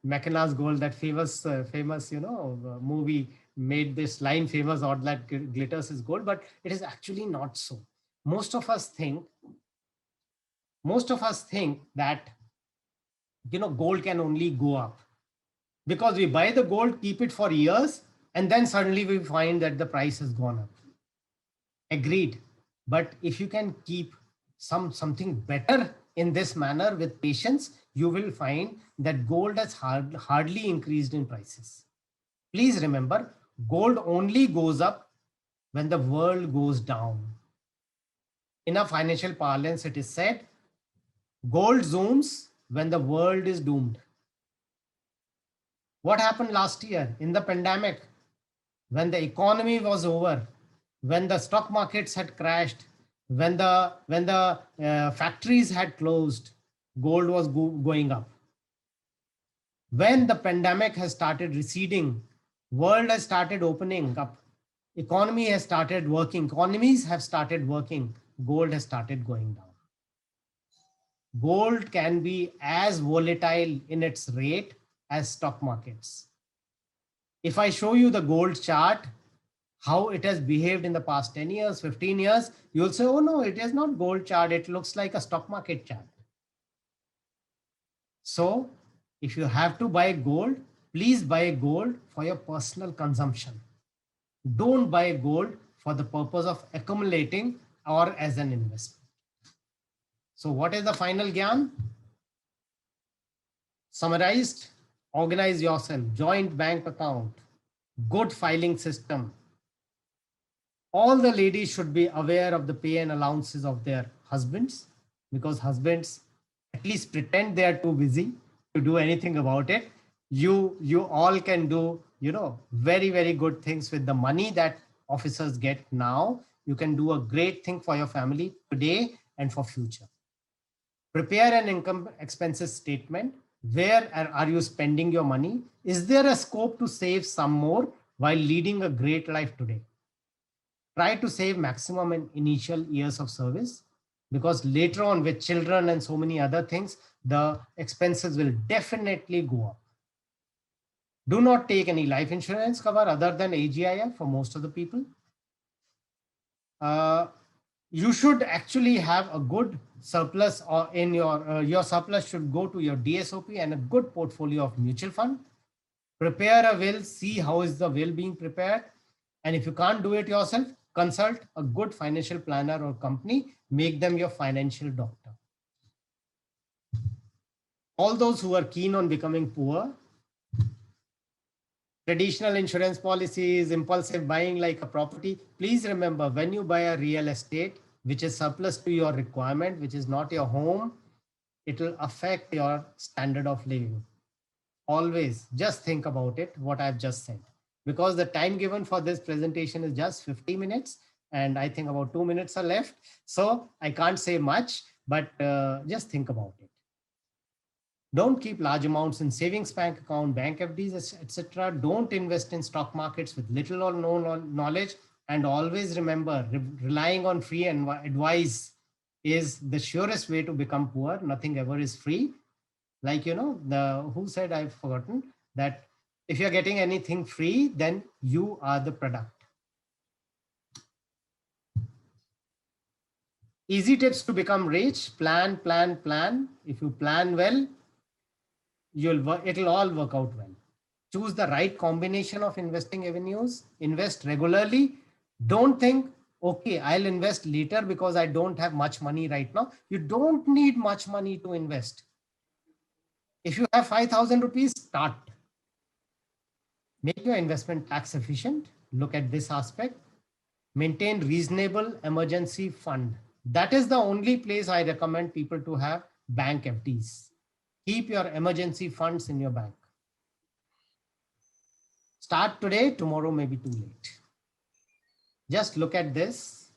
McKenna's Gold, that famous movie made this line famous, all that glitters is gold, but it is actually not so. Most of us think that, gold can only go up because we buy the gold, keep it for years, and then suddenly we find that the price has gone up. Agreed. But if you can keep something better in this manner with patience, you will find that gold has hardly increased in prices. Please remember, gold only goes up when the world goes down. In a financial parlance, it is said, gold zooms when the world is doomed. What happened last year in the pandemic, when the economy was over, when the stock markets had crashed, when the factories had closed, gold was going up. When the pandemic has started receding, world has started opening up, economy has started working, economies have started working, gold has started going down. Gold can be as volatile in its rate as stock markets. If I show you the gold chart, how it has behaved in the past 10 years, 15 years, you'll say, oh no, it is not gold chart. It looks like a stock market chart. So if you have to buy gold, please buy gold for your personal consumption. Don't buy gold for the purpose of accumulating or as an investment. So what is the final gyan? Summarized, organize yourself, joint bank account, good filing system. All the ladies should be aware of the pay and allowances of their husbands, because husbands at least pretend they are too busy to do anything about it. You all can do, very, very good things with the money that officers get now. You can do a great thing for your family today and for future. Prepare an income expenses statement. Where are you spending your money? Is there a scope to save some more while leading a great life today? Try to save maximum in initial years of service, because later on with children and so many other things, the expenses will definitely go up. Do not take any life insurance cover other than AGIF for most of the people. You should actually have a good surplus, or in your surplus should go to your DSOP and a good portfolio of mutual fund. Prepare a will, see how is the will being prepared. And if you can't do it yourself, consult a good financial planner or company, make them your financial doctor. All those who are keen on becoming poor, traditional insurance policies, impulsive buying like a property, please remember, when you buy a real estate, which is surplus to your requirement, which is not your home, it will affect your standard of living. Always just think about it, what I've just said, because the time given for this presentation is just 50 minutes and I think about 2 minutes are left. So I can't say much, but just think about it. Don't keep large amounts in savings bank account, bank FDs, etc. Don't invest in stock markets with little or no knowledge. And always remember, relying on free advice is the surest way to become poor. Nothing ever is free. Like, who said, I've forgotten, that if you're getting anything free, then you are the product. Easy tips to become rich: plan, plan, plan. If you plan well, it'll all work out well. Choose the right combination of investing avenues. Invest regularly. Don't think, okay, I'll invest later because I don't have much money right now. You don't need much money to invest. If you have 5,000 rupees, start. Make your investment tax efficient. Look at this aspect. Maintain reasonable emergency fund. That is the only place I recommend people to have bank FDs. Keep your emergency funds in your bank. Start today, tomorrow may be too late. Just look at this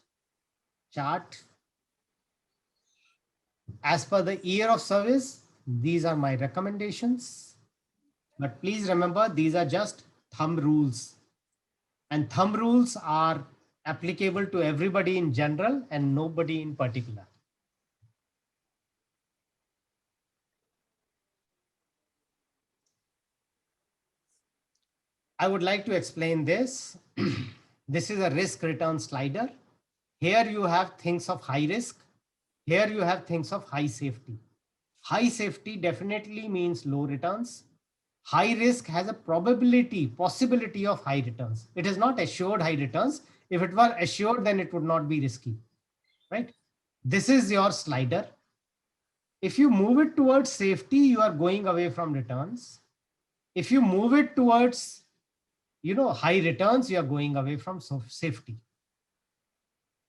chart. As per the year of service, these are my recommendations. But please remember, these are just thumb rules. And thumb rules are applicable to everybody in general and nobody in particular. I would like to explain this. This is a risk return slider. Here you have things of high risk. Here you have things of high safety. High safety definitely means low returns. High risk has a possibility of high returns. It is not assured high returns. If it were assured, then it would not be risky, right? This is your slider. If you move it towards safety, you are going away from returns. If you move it towards, high returns, you are going away from safety.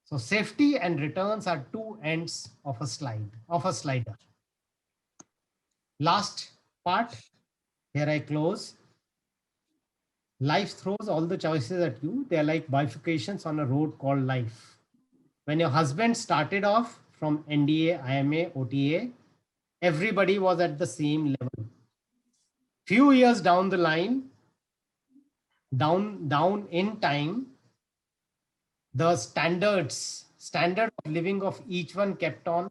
So safety and returns are two ends of a slider. Last part, here I close. Life throws all the choices at you. They're like bifurcations on a road called life. When your husband started off from NDA, IMA, OTA, everybody was at the same level. Few years down the line, down in time, the standard of living of each one kept on,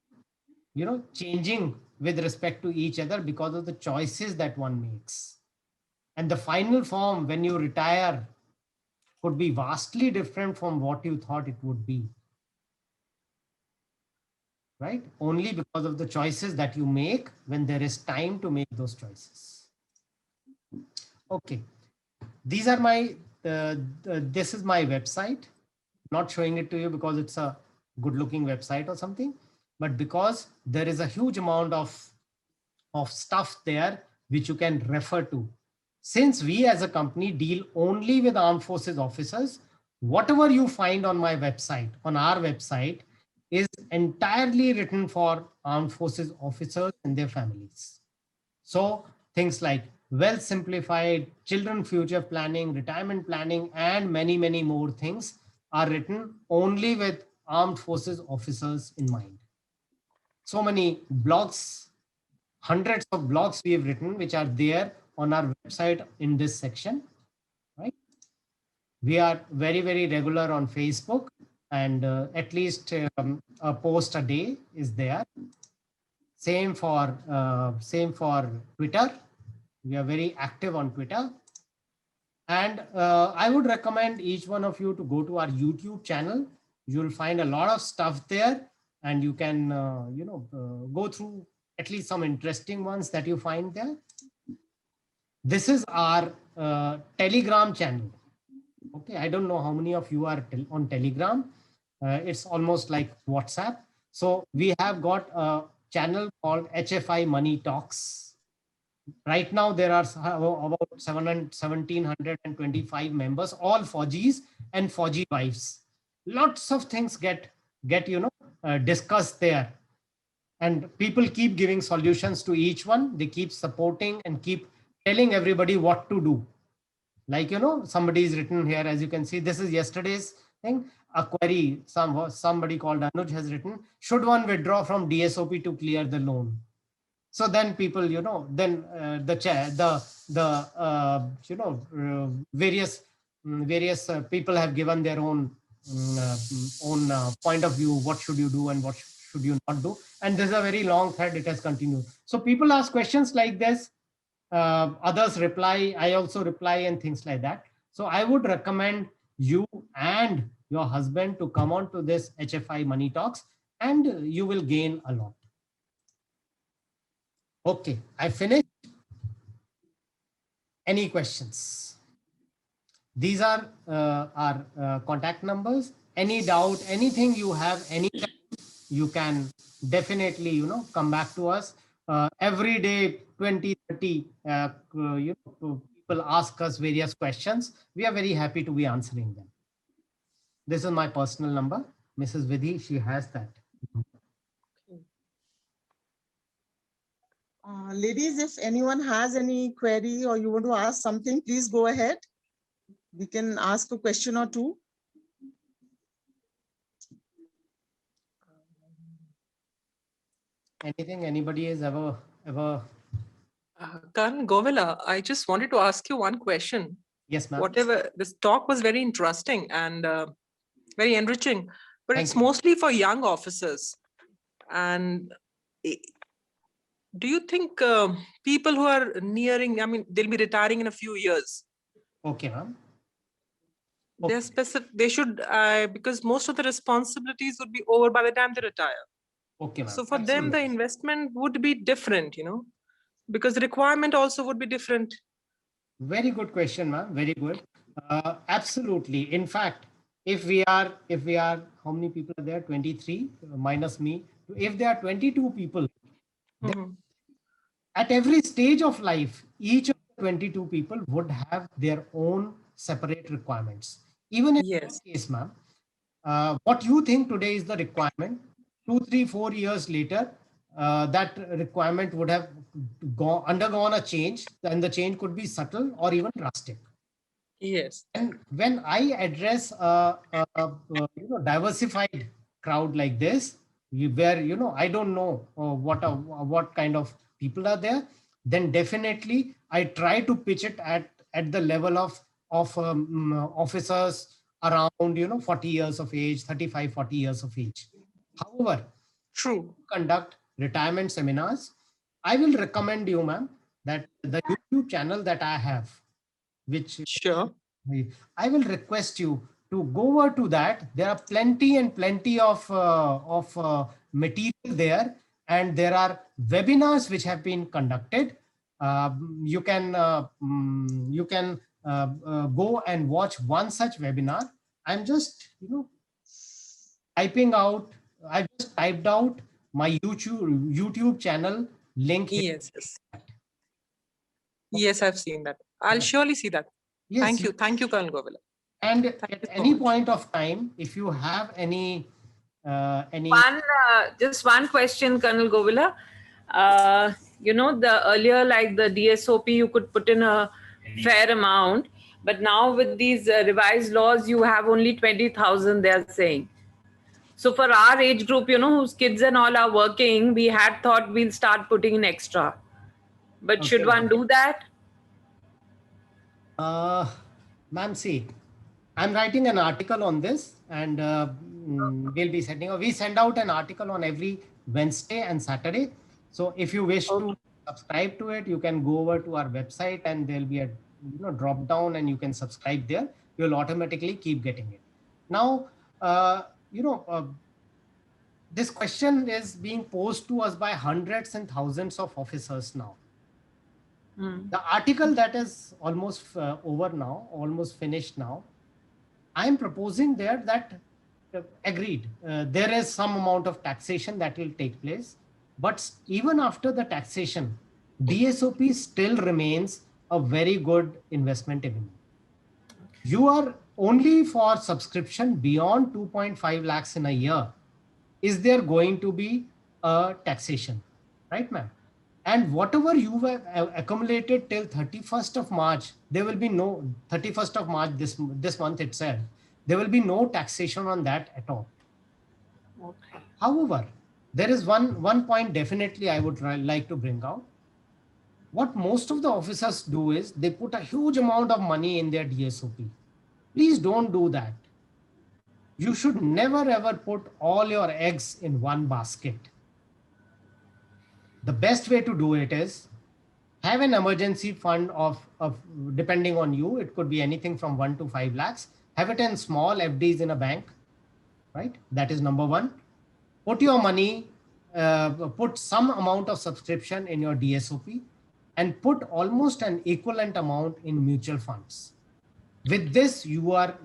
changing with respect to each other because of the choices that one makes. And the final form when you retire could be vastly different from what you thought it would be. Right? Only because of the choices that you make when there is time to make those choices. Okay. These are my, this is my website. Not showing it to you because it's a good looking website or something, but because there is a huge amount of stuff there which you can refer to. Since we as a company deal only with armed forces officers, whatever you find on my website, on our website, is entirely written for armed forces officers and their families. So things like wealth simplified, children future planning, retirement planning, and many, many more things are written only with armed forces officers in mind. So many blogs, hundreds of blogs we have written, which are there on our website in this section, right? We are very, very regular on Facebook, and at least a post a day is there. Same for Twitter. We are very active on Twitter. And I would recommend each one of you to go to our YouTube channel. You'll find a lot of stuff there, and you can go through at least some interesting ones that you find there. This is our Telegram channel. Okay, I don't know how many of you are on Telegram. It's almost like WhatsApp. So we have got a channel called HFI Money Talks. Right now, there are about 1,725 members, all Fauji's and Fauji wives. Lots of things get discussed there. And people keep giving solutions to each one. They keep supporting and keep telling everybody what to do. Like, somebody is written here, as you can see, this is yesterday's thing. A query, somebody called Anuj has written, should one withdraw from DSOP to clear the loan? So then people, then various people have given their own point of view. What should you do and what should you not do? And this is a very long thread. It has continued. So people ask questions like this. Others reply. I also reply and things like that. So I would recommend you and your husband to come on to this HFI Money Talks, and you will gain a lot. Okay, I finished. Any questions? These are our contact numbers. Any doubt, anything you have, anytime, you can definitely, come back to us. Every day, 20, 30 people ask us various questions. We are very happy to be answering them. This is my personal number. Mrs. Vidhi, she has that. Ladies, if anyone has any query or you want to ask something, please go ahead. We can ask a question or two. Anything anybody has ever Karan Govila, I just wanted to ask you one question. Yes, ma'am. Whatever, this talk was very interesting and very enriching, but Thank it's you. mostly for young officers. And do you think people who are nearing, I mean, they'll be retiring in a few years. Okay, ma'am. They're specific, they should, because most of the responsibilities would be over by the time they retire. Okay, ma'am. So for them, the investment would be different, because the requirement also would be different. Very good question, ma'am. Very good. Absolutely. In fact, if we are, how many people are there? 23 minus me. If there are 22 people, at every stage of life, each of the 22 people would have their own separate requirements. Even in Yes. your case, ma'am, what you think today is the requirement, 2, 3, 4 years later, that requirement would have undergone a change, and the change could be subtle or even drastic. Yes. And when I address diversified crowd like this, where I don't know what kind of people are there, then definitely I try to pitch it at the level of officers around 40 years of age, 35, 40 years of age. However, True. conduct retirement seminars, I will recommend you, ma'am, that the YouTube channel that I have, which Sure. I will request you to go over to that. There are plenty and plenty of material there, and there are webinars which have been conducted. You can go and watch one such webinar. I'm just typing out. I just typed out my YouTube channel link here. Yes. Yes. Yes, I've seen that. I'll surely see that. Yes, Thank you. Thank you, Colonel Govila. And Thank you at so any much. point of time, if you have any Just one question, Colonel Govila. The earlier, like the DSOP, you could put in a fair amount, but now with these revised laws, you have only 20,000, they're saying. So for our age group, whose kids and all are working, we had thought we'll start putting in extra. But should Okay, one do that? ma'am, see, I'm writing an article on this, and we send out an article on every Wednesday and Saturday. So if you wish to subscribe to it, you can go over to our website, and there'll be a drop down, and you can subscribe there. You'll automatically keep getting it. Now, this question is being posed to us by hundreds and thousands of officers now. The article that is almost over now, almost finished now, I am proposing there that agreed, there is some amount of taxation that will take place, but even after the taxation, DSOP still remains a very good investment avenue. You are only for subscription beyond 2.5 lakhs in a year. Is there going to be a taxation, right, ma'am? And whatever you have accumulated till 31st of March, there will be no 31st of March this month itself. There will be no taxation on that at all. Okay. However, there is one point definitely I would like to bring out. What most of the officers do is they put a huge amount of money in their DSOP. Please don't do that. You should never ever put all your eggs in one basket. The best way to do it is have an emergency fund of depending on you, it could be anything from 1 to 5 lakhs. Have it in small FDs in a bank, right? That is number one. Put your money, put some amount of subscription in your DSOP, and put almost an equivalent amount in mutual funds. With this, you are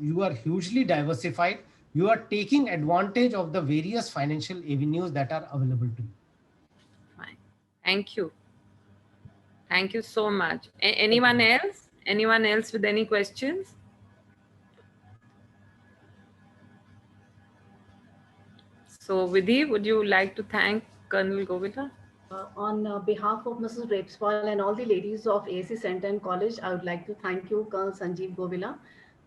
hugely diversified. You are taking advantage of the various financial avenues that are available to you. Fine. Thank you. Thank you so much. Anyone else? Anyone else with any questions? So Vidhi, would you like to thank Colonel Govila? On behalf of Mrs. Repswal and all the ladies of AAC Center and College, I would like to thank you, Colonel Sanjeev Govila,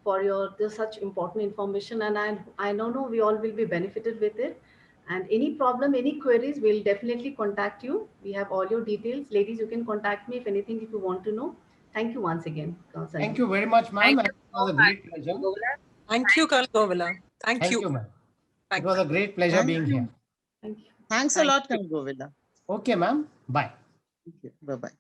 for this such important information. And I know we all will be benefited with it. And any problem, any queries, we'll definitely contact you. We have all your details. Ladies, you can contact me if anything, if you want to know. Thank you once again, Colonel Sanjeev. Thank you very much, ma'am. It was a great pleasure. Thank you, Colonel Govila. Thank you. Thank you, ma'am. It Thank was a great pleasure Thank being you. here. Thank you. Thanks a lot, Colonel Govila. Okay, ma'am. Bye. Okay, bye-bye.